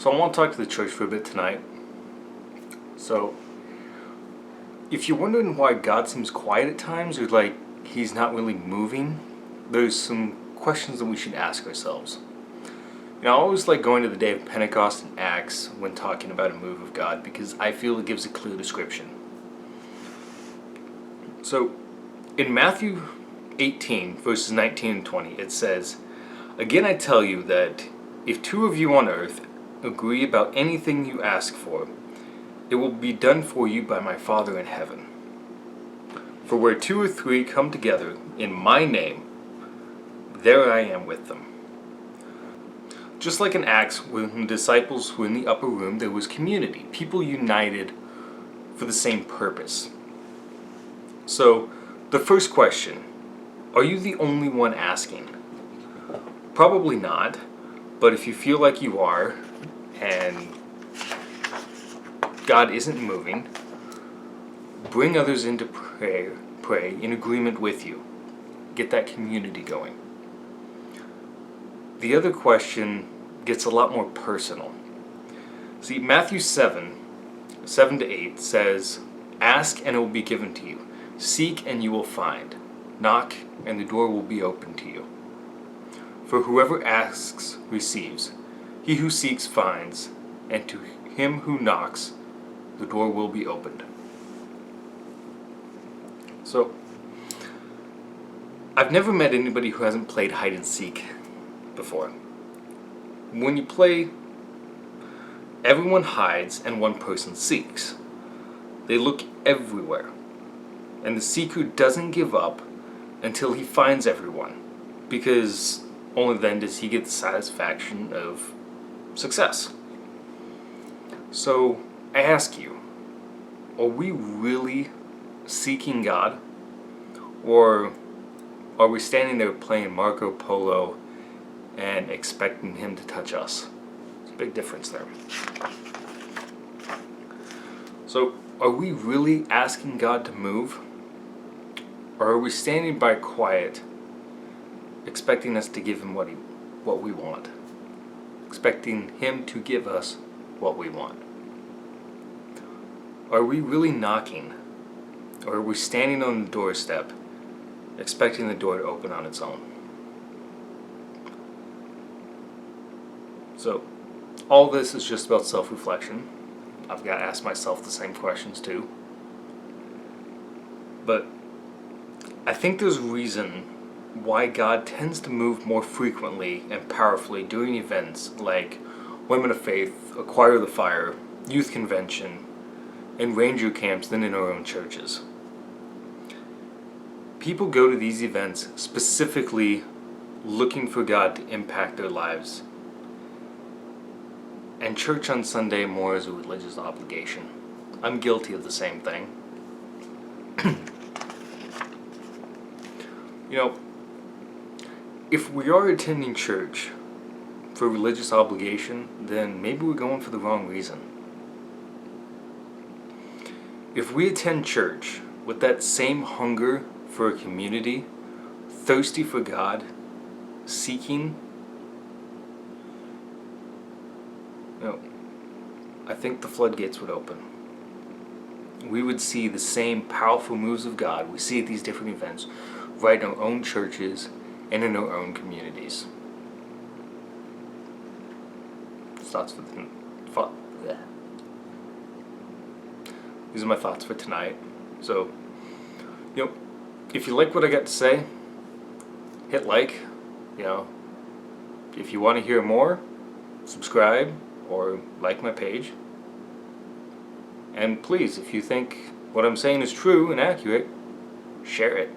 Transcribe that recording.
So I want to talk to the church for a bit tonight. So, if you're wondering why God seems quiet at times, or like He's not really moving, there's some questions that we should ask ourselves. I always like going to the day of Pentecost and Acts when talking about a move of God because I feel it gives a clear description. So, in Matthew 18, verses 19 and 20, it says, "Again I tell you that if two of you on earth agree about anything you ask for, it will be done for you by my Father in heaven. For where two or three come together in my name, there I am with them." Just like in Acts, when the disciples were in the upper room, there was community, people united for the same purpose. So, the first question, are you the only one asking? Probably not, but if you feel like you are, and God isn't moving, bring others into prayer, pray in agreement with you. Get that community going. The other question gets a lot more personal. See, Matthew 7 to 8 says, "Ask and it will be given to you. Seek and you will find. Knock and the door will be open to you. For whoever asks receives. He who seeks finds. And to him who knocks, the door will be opened." So, I've never met anybody who hasn't played hide and seek before. When you play, everyone hides and one person seeks. They look everywhere. And the seeker doesn't give up until he finds everyone, because only then does he get the satisfaction of success. So, I ask you, are we really seeking God? Or are we standing there playing Marco Polo and expecting Him to touch us? There's a big difference there. So, are we really asking God to move? Or are we standing by quiet, expecting us to give Him what we want? Expecting Him to give us what we want? Are we really knocking? Or are we standing on the doorstep, expecting the door to open on its own? So, all this is just about self-reflection. I've got to ask myself the same questions too. But I think there's a reason why God tends to move more frequently and powerfully during events like Women of Faith, Acquire the Fire, Youth Convention, and Ranger camps than in our own churches. People go to these events specifically looking for God to impact their lives, and church on Sunday more as a religious obligation. I'm guilty of the same thing. If we are attending church for religious obligation, then maybe we're going for the wrong reason. If we attend church with that same hunger for a community, thirsty for God, seeking, I think the floodgates would open. We would see the same powerful moves of God we see at these different events right in our own churches and in our own communities. These are my thoughts for tonight. So, if you like what I got to say, hit like. If you want to hear more, subscribe or like my page. And please, if you think what I'm saying is true and accurate, share it.